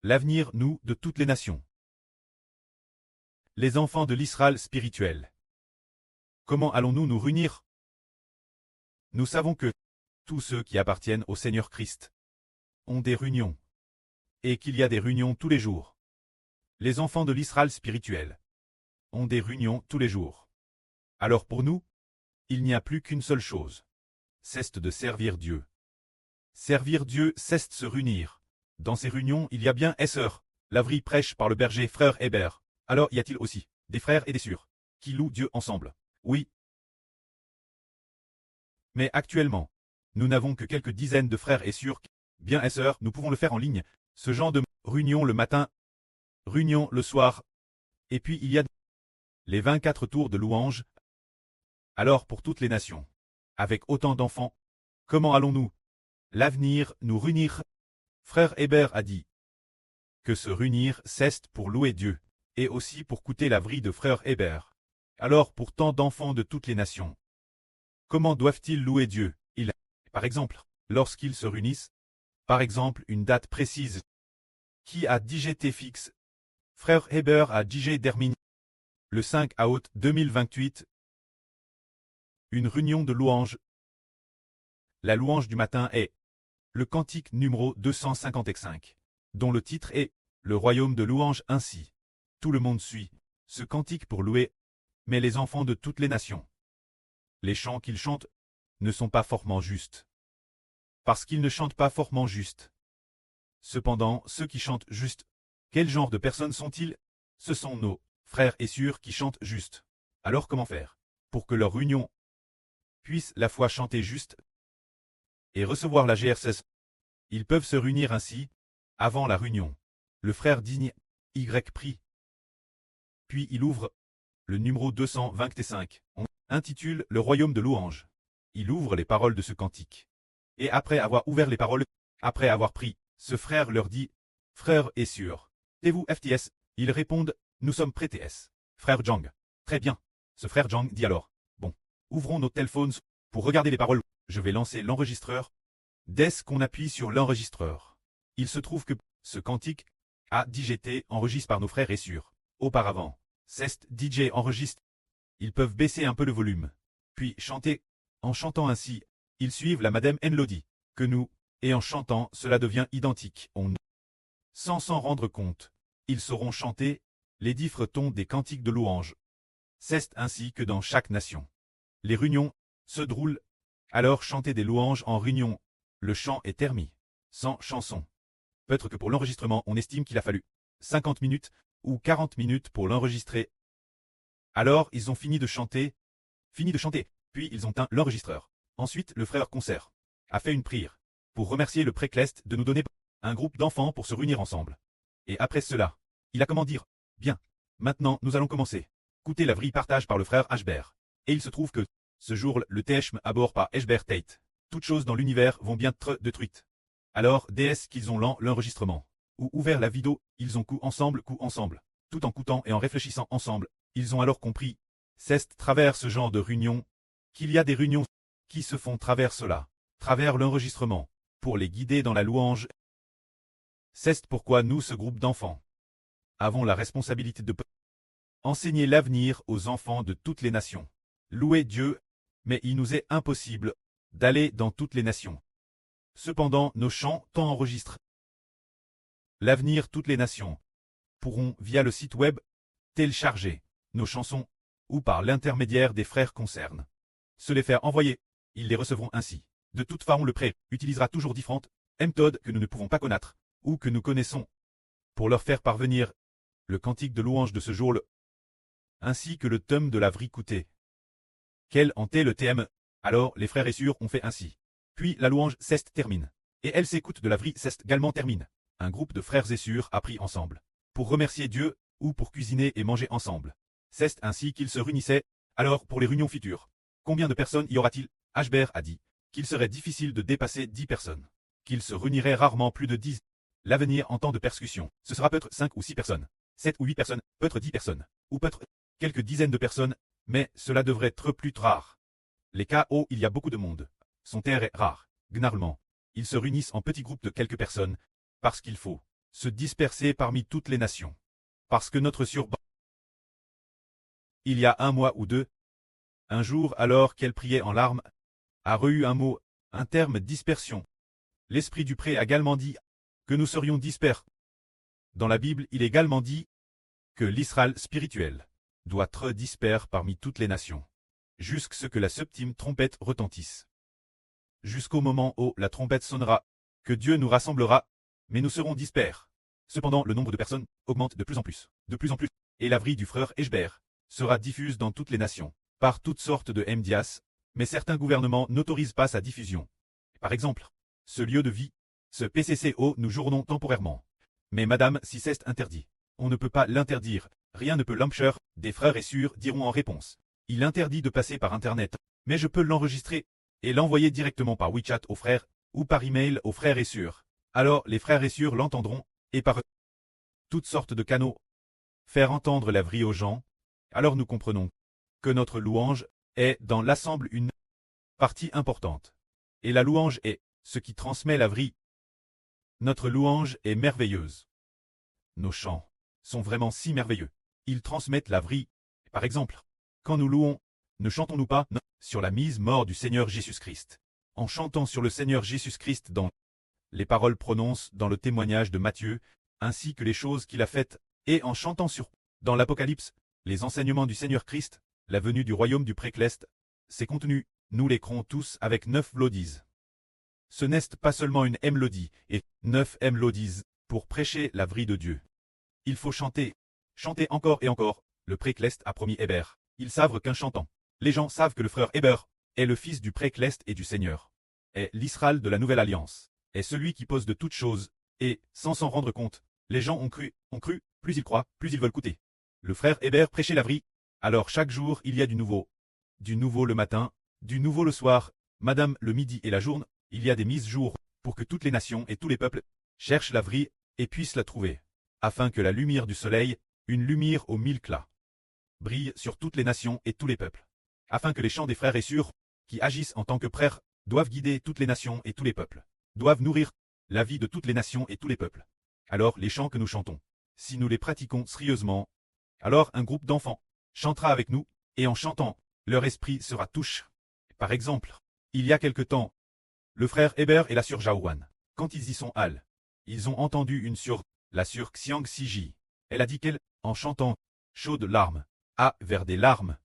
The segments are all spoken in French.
L'avenir, nous, de toutes les nations. Les enfants de l'Israël spirituel. Comment allons-nous nous réunir? Nous savons que tous ceux qui appartiennent au Seigneur Christ ont des réunions, et qu'il y a des réunions tous les jours. Les enfants de l'Israël spirituel ont des réunions tous les jours. Alors pour nous, il n'y a plus qu'une seule chose. C'est de servir Dieu. Servir Dieu, c'est de se réunir. Dans ces réunions, il y a bien sœurs. Lavrie prêche par le berger frère Hébert. Alors y a-t-il aussi des frères et des sœurs qui louent Dieu ensemble? Oui. Mais actuellement, nous n'avons que quelques dizaines de frères et sœurs. Bien sœurs, nous pouvons le faire en ligne. Ce genre de réunion le matin, réunion le soir. Et puis il y a les 24 tours de louange. Alors pour toutes les nations, avec autant d'enfants, comment allons-nous l'avenir nous réunir? Frère Hébert a dit que se réunir c'est pour louer Dieu, et aussi pour coûter la vie de frère Hébert. Alors pour tant d'enfants de toutes les nations, comment doivent-ils louer Dieu? Par exemple, lorsqu'ils se réunissent, par exemple une date précise. Qui a digité fixe? Frère Hébert a digé terminé le 5 août 2028. Une réunion de louange. La louange du matin est le cantique numéro 255, dont le titre est le royaume de louange ainsi. Tout le monde suit ce cantique pour louer, mais les enfants de toutes les nations. Les chants qu'ils chantent ne sont pas fortement justes. Parce qu'ils ne chantent pas fortement juste. Cependant, ceux qui chantent juste, quel genre de personnes sont-ils? Ce sont nos frères et sœurs qui chantent juste. Alors comment faire pour que leur union puisse la fois chanter juste et recevoir la GRCS? Ils peuvent se réunir ainsi, avant la réunion. Le frère digne, Y prie. Puis il ouvre le numéro 225. On intitule le royaume de louange. Il ouvre les paroles de ce cantique. Et après avoir ouvert les paroles, après avoir pris, ce frère leur dit, frère et sœurs, êtes-vous FTS? Ils répondent, nous sommes prêts TS. Frère Jang. Très bien. Ce frère Jang dit alors, bon, ouvrons nos téléphones pour regarder les paroles. Je vais lancer l'enregistreur. Dès qu'on appuie sur l'enregistreur, il se trouve que ce cantique a digité enregistre par nos frères et sœurs. Auparavant, Cest DJ enregistre. Ils peuvent baisser un peu le volume, puis chanter. En chantant ainsi, ils suivent la Madame Enlodi, que nous, et en chantant, cela devient identique. Sans s'en rendre compte, ils sauront chanter les différents tons des cantiques de louange. C'est ainsi que dans chaque nation, les réunions se déroulent. Alors chanter des louanges en réunion. Le chant est terminé, sans chanson. Peut-être que pour l'enregistrement, on estime qu'il a fallu 50 minutes ou 40 minutes pour l'enregistrer. Alors, ils ont fini de chanter, puis ils ont teint l'enregistreur. Ensuite, le frère concert a fait une prière pour remercier le précleste de nous donner un groupe d'enfants pour se réunir ensemble. Et après cela, il a comment dire, bien, maintenant nous allons commencer. Écoutez la vraie partage par le frère Ashbert. Et il se trouve que, ce jour, le THM à bord par Ashbert Tate. Toutes choses dans l'univers vont bien être détruites. Alors, DS qu'ils ont l'enregistrement, ou ouvert la vidéo, ils ont coup ensemble, tout en coûtant et en réfléchissant ensemble, ils ont alors compris, c'est travers ce genre de réunion, qu'il y a des réunions qui se font travers cela, travers l'enregistrement, pour les guider dans la louange. C'est pourquoi nous, ce groupe d'enfants, avons la responsabilité de enseigner l'avenir aux enfants de toutes les nations. Louer Dieu, mais il nous est impossible d'aller dans toutes les nations. Cependant, nos chants tant enregistrent. L'avenir, toutes les nations pourront, via le site web, télécharger nos chansons, ou par l'intermédiaire des frères concernés, se les faire envoyer. Ils les recevront ainsi. De toute façon, le prêt utilisera toujours différentes méthodes que nous ne pouvons pas connaître, ou que nous connaissons, pour leur faire parvenir le cantique de louange de ce jour, ainsi que le thème de la vraie coûtée. Quel en est le thème? Alors, les frères et sœurs ont fait ainsi. Puis la louange ceste termine. Et elle s'écoute de la vraie ceste également termine. Un groupe de frères et sœurs a pris ensemble, pour remercier Dieu, ou pour cuisiner et manger ensemble. C'est ainsi qu'ils se réunissaient. Alors, pour les réunions futures, combien de personnes y aura-t-il? Ashbert a dit qu'il serait difficile de dépasser 10 personnes, qu'il se réunirait rarement plus de 10. L'avenir en temps de persécution, ce sera peut-être 5 ou 6 personnes, 7 ou 8 personnes, peut-être 10 personnes, ou peut-être quelques dizaines de personnes, mais cela devrait être plus rare. Les cas où il y a beaucoup de monde sont très rares. Généralement, ils se réunissent en petits groupes de quelques personnes, parce qu'il faut se disperser parmi toutes les nations. Parce que notre surban, il y a un mois ou deux, un jour alors qu'elle priait en larmes, a reçu un mot, un terme dispersion. L'Esprit du pré a également dit que nous serions disperses. Dans la Bible, il est également dit que l'Israël spirituel doit être dispersé parmi toutes les nations, jusqu'à ce que la septième trompette retentisse. Jusqu'au moment où la trompette sonnera, que Dieu nous rassemblera, mais nous serons disperses. Cependant, le nombre de personnes augmente de plus en plus, et la vie du frère Eshber sera diffuse dans toutes les nations, par toutes sortes de médias, mais certains gouvernements n'autorisent pas sa diffusion. Par exemple, ce lieu de vie, ce PCCO nous journons temporairement. Mais madame, si c'est interdit, on ne peut pas l'interdire, rien ne peut l'empêcher, des frères et sœurs diront en réponse. Il interdit de passer par Internet, mais je peux l'enregistrer et l'envoyer directement par WeChat aux frères, ou par email aux frères et sœurs. Alors les frères et sœurs l'entendront, et par toutes sortes de canaux, faire entendre la vraie aux gens. Alors nous comprenons que notre louange est dans l'assemble une partie importante. Et la louange est ce qui transmet la vraie. Notre louange est merveilleuse. Nos chants sont vraiment si merveilleux. Ils transmettent la vraie. Par exemple, quand nous louons, ne chantons-nous pas sur la mise mort du Seigneur Jésus-Christ, en chantant sur le Seigneur Jésus-Christ dans les paroles prononcées dans le témoignage de Matthieu, ainsi que les choses qu'il a faites, et en chantant sur, dans l'Apocalypse, les enseignements du Seigneur Christ, la venue du royaume du Précleste, ces contenus, nous les crons tous avec 9 mélodies. Ce n'est pas seulement une mélodie, et 9 mélodies, pour prêcher la vraie de Dieu. Il faut chanter encore et encore. Le Précleste a promis Hébert. Ils savent qu'en chantant, les gens savent que le frère Hébert est le fils du Précleste et du Seigneur. Est l'Israël de la Nouvelle Alliance. Est celui qui pose de toutes choses, et, sans s'en rendre compte, les gens ont cru, plus ils croient, plus ils veulent coûter. Le frère Hébert prêchait la vraie. Alors chaque jour il y a du nouveau. Du nouveau le matin, du nouveau le soir, madame le midi et la journée, il y a des mises jour, pour que toutes les nations et tous les peuples cherchent la vraie et puissent la trouver. Afin que la lumière du soleil, une lumière aux 1000 clats, brille sur toutes les nations et tous les peuples. Afin que les chants des frères et sœurs, qui agissent en tant que frères, doivent guider toutes les nations et tous les peuples, doivent nourrir la vie de toutes les nations et tous les peuples. Alors les chants que nous chantons, si nous les pratiquons sérieusement, alors un groupe d'enfants chantera avec nous, et en chantant, leur esprit sera touché. Par exemple, il y a quelque temps, le frère Hébert et la sœur Jaouan, quand ils y sont allés, ils ont entendu une sœur, la sœur Xiang Siji. Elle a dit qu'elle, en chantant, chaudes larmes, a vers des larmes.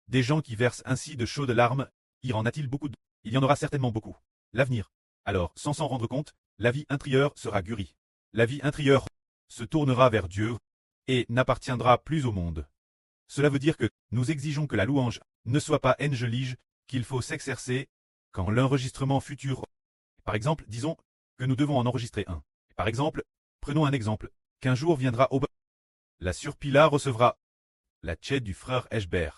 Des gens qui versent ainsi de chaudes larmes, y en a-t-il beaucoup? Il y en aura certainement beaucoup. L'avenir. Alors, sans s'en rendre compte, la vie intérieure sera guérie. La vie intérieure se tournera vers Dieu, et n'appartiendra plus au monde. Cela veut dire que nous exigeons que la louange ne soit pas engelige, qu'il faut s'exercer quand l'enregistrement futur. Par exemple, disons que nous devons en enregistrer un. Par exemple, prenons un exemple, qu'un jour viendra au la sœur Pila recevra la tchède du frère Eshber.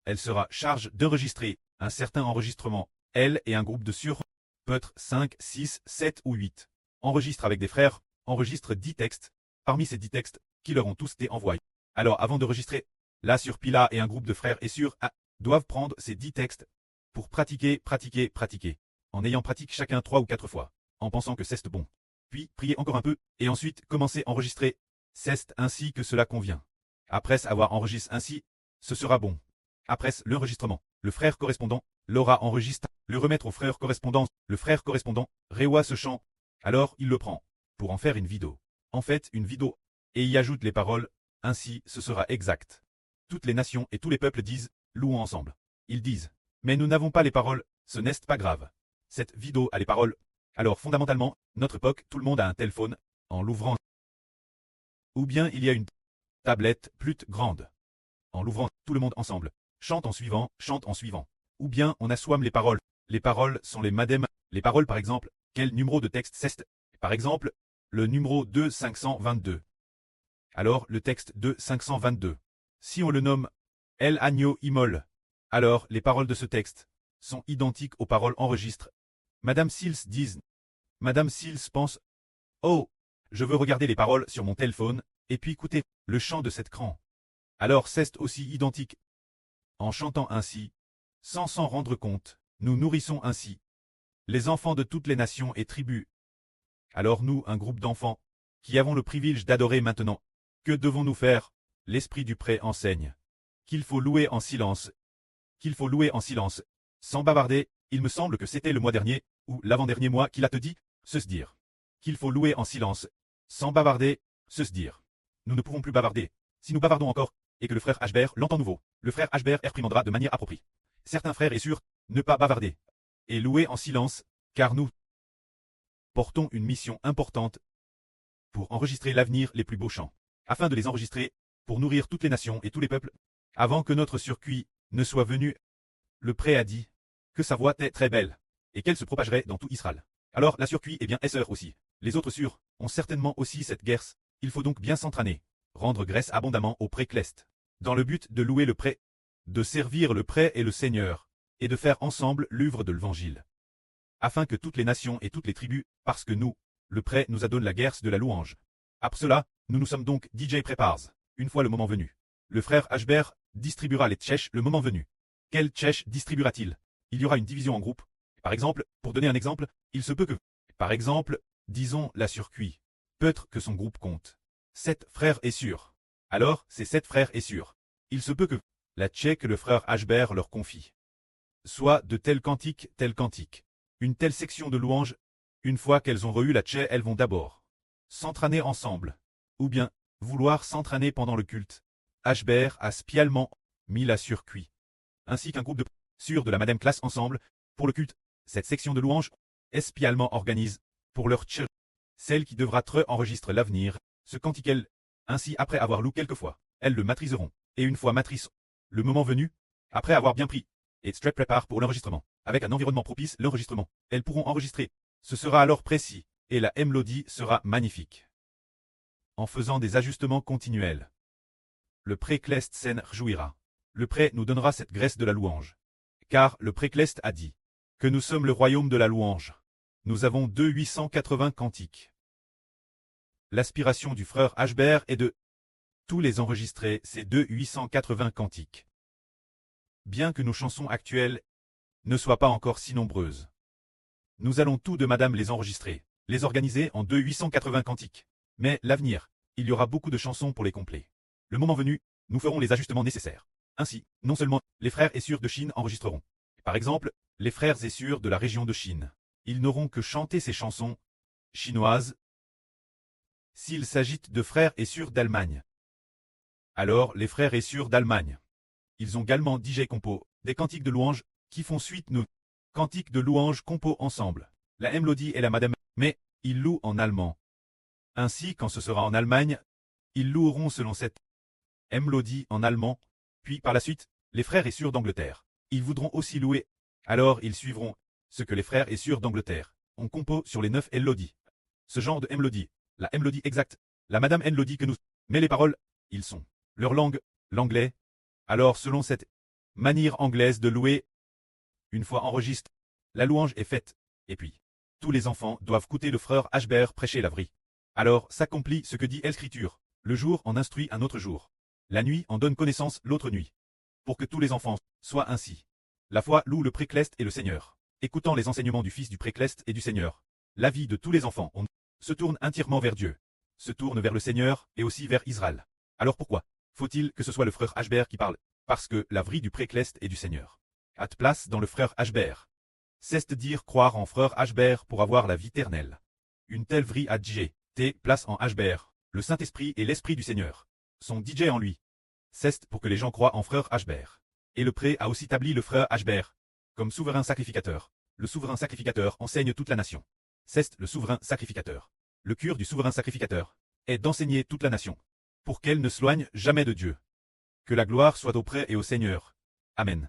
Elle sera charge d'enregistrer un certain enregistrement. Elle et un groupe de sœurs, peut-être 5, 6, 7 ou 8, enregistrent avec des frères, enregistrent 10 textes, parmi ces 10 textes, qui leur ont tous été envoyés. Alors avant d'enregistrer, la sœur Pila et un groupe de frères et sœurs doivent prendre ces 10 textes pour pratiquer, en ayant pratiqué chacun 3 ou 4 fois, en pensant que c'est bon. Puis prier encore un peu, et ensuite commencer à enregistrer. C'est ainsi que cela convient. Après avoir enregistré ainsi, ce sera bon. Après l'enregistrement, le frère correspondant l'aura enregistré, le remettre au frère correspondant. Le frère correspondant reçoit ce chant. Alors il le prend pour en faire une vidéo. En fait, une vidéo, et y ajoute les paroles. Ainsi, ce sera exact. Toutes les nations et tous les peuples disent, louons ensemble. Ils disent, mais nous n'avons pas les paroles, ce n'est pas grave. Cette vidéo a les paroles. Alors fondamentalement, notre époque, tout le monde a un téléphone, en l'ouvrant. Ou bien il y a une tablette plus grande. En l'ouvrant, tout le monde ensemble. Chante en suivant. Ou bien on assomme les paroles. Les paroles sont les madem. Les paroles par exemple, quel numéro de texte c'est? Par exemple, le numéro 2522. Alors le texte 2522. Si on le nomme El Agneau Imol, alors les paroles de ce texte sont identiques aux paroles enregistrées. Madame Sils dit. Madame Sils pense. Oh, je veux regarder les paroles sur mon téléphone, et puis écouter le chant de cette cran. Alors c'est aussi identique. En chantant ainsi, sans s'en rendre compte, nous nourrissons ainsi les enfants de toutes les nations et tribus. Alors nous, un groupe d'enfants, qui avons le privilège d'adorer maintenant. Que devons-nous faire? L'esprit du pré enseigne qu'il faut louer en silence. Qu'il faut louer en silence, sans bavarder. Il me semble que c'était le mois dernier, ou l'avant-dernier mois qu'il a te dit, se dire. Qu'il faut louer en silence, sans bavarder, se dire. Nous ne pouvons plus bavarder. Si nous bavardons encore, et que le frère Hbert l'entend nouveau, le frère Hbert réprimandera de manière appropriée. Certains frères et sûrs, ne pas bavarder. Et louer en silence, car nous portons une mission importante pour enregistrer l'avenir les plus beaux chants, afin de les enregistrer, pour nourrir toutes les nations et tous les peuples, avant que notre circuit ne soit venu. Le pré a dit que sa voix est très belle, et qu'elle se propagerait dans tout Israël. Alors la circuit est bien sœur aussi. Les autres sûrs ont certainement aussi cette guerre. Il faut donc bien s'entraîner, rendre grâce abondamment au pré Cleste, dans le but de louer le pré, de servir le pré et le Seigneur, et de faire ensemble l'œuvre de l'Évangile. Afin que toutes les nations et toutes les tribus, parce que nous, le pré nous a donné la guerre de la louange. Après cela, nous nous sommes donc DJ Prepares, une fois le moment venu. Le frère Hbert distribuera les tchèches le moment venu. Quel tchèche distribuera-t-il? Il y aura une division en groupe. Par exemple, pour donner un exemple, il se peut que, par exemple, disons la circuit. Peut-être que son groupe compte 7 frères et sûrs. Alors, ces 7 frères et sûrs. Il se peut que la tchèque le frère Hbert leur confie soit de tel cantique, une telle section de louanges. Une fois qu'elles ont reçu la tchè, elles vont d'abord s'entraîner ensemble, ou bien vouloir s'entraîner pendant le culte. Hbert a spécialement mis la circuit, ainsi qu'un groupe de sûrs de la Madame classe ensemble, pour le culte. Cette section de louanges est spécialement organise pour leur tchè, celle qui devra enregistrer l'avenir, ce cantique. Ainsi après avoir loué quelquefois, elles le maîtriseront, et une fois maîtrise, le moment venu, après avoir bien pris, et strep prépare pour l'enregistrement, avec un environnement propice l'enregistrement, elles pourront enregistrer. Ce sera alors précis, et la mélodie sera magnifique. En faisant des ajustements continuels, le pré Cleste s'en réjouira. Le pré nous donnera cette graisse de la louange. Car le pré Cleste a dit que nous sommes le royaume de la louange. Nous avons 880 cantiques. L'aspiration du frère Hbert est de tous les enregistrer ces 880 cantiques. Bien que nos chansons actuelles ne soient pas encore si nombreuses, nous allons tout de madame les enregistrer, les organiser en 880 cantiques. Mais l'avenir, il y aura beaucoup de chansons pour les complets. Le moment venu, nous ferons les ajustements nécessaires. Ainsi, non seulement les frères et sûrs de Chine enregistreront. Par exemple, les frères et sûrs de la région de Chine. Ils n'auront que chanter ces chansons chinoises. S'il s'agit de frères et sûrs d'Allemagne, alors les frères et sûrs d'Allemagne. Ils ont également DJ compo, des cantiques de louange, qui font suite nous. Cantiques de louange compo ensemble. La mélodie et la madame, mais ils louent en allemand. Ainsi, quand ce sera en Allemagne, ils loueront selon cette mélodie en allemand, puis par la suite, les frères et sûrs d'Angleterre. Ils voudront aussi louer. Alors ils suivront ce que les frères et sûrs d'Angleterre ont compo sur les 9 mélodies. Ce genre de mélodie, la mélodie exacte, la madame mélodie que nous. Mais les paroles, ils sont leur langue, l'anglais. Alors selon cette manière anglaise de louer, une fois enregistre, la louange est faite, et puis, tous les enfants doivent écouter le frère Hbert prêcher la vraie. Alors s'accomplit ce que dit l'Écriture, le jour en instruit un autre jour. La nuit en donne connaissance l'autre nuit. Pour que tous les enfants soient ainsi. La foi loue le pré-Cleste et le Seigneur. Écoutant les enseignements du Fils du pré-Cleste et du Seigneur, la vie de tous les enfants se tourne entièrement vers Dieu, se tourne vers le Seigneur et aussi vers Israël. Alors pourquoi faut-il que ce soit le frère Hbert qui parle? Parce que la vie du pré-Cleste et du Seigneur a place dans le frère Hbert. C'est-à-dire croire en frère Hbert pour avoir la vie éternelle. Une telle vie a DJ, place en Hbert, le Saint-Esprit et l'Esprit du Seigneur sont DJ en lui. C'est pour que les gens croient en frère Hbert. Et le pré a aussi établi le frère Hbert comme souverain sacrificateur. Le souverain sacrificateur enseigne toute la nation. C'est le souverain sacrificateur. Le cure du souverain sacrificateur est d'enseigner toute la nation, pour qu'elle ne s'éloigne jamais de Dieu. Que la gloire soit au pré et au Seigneur. Amen.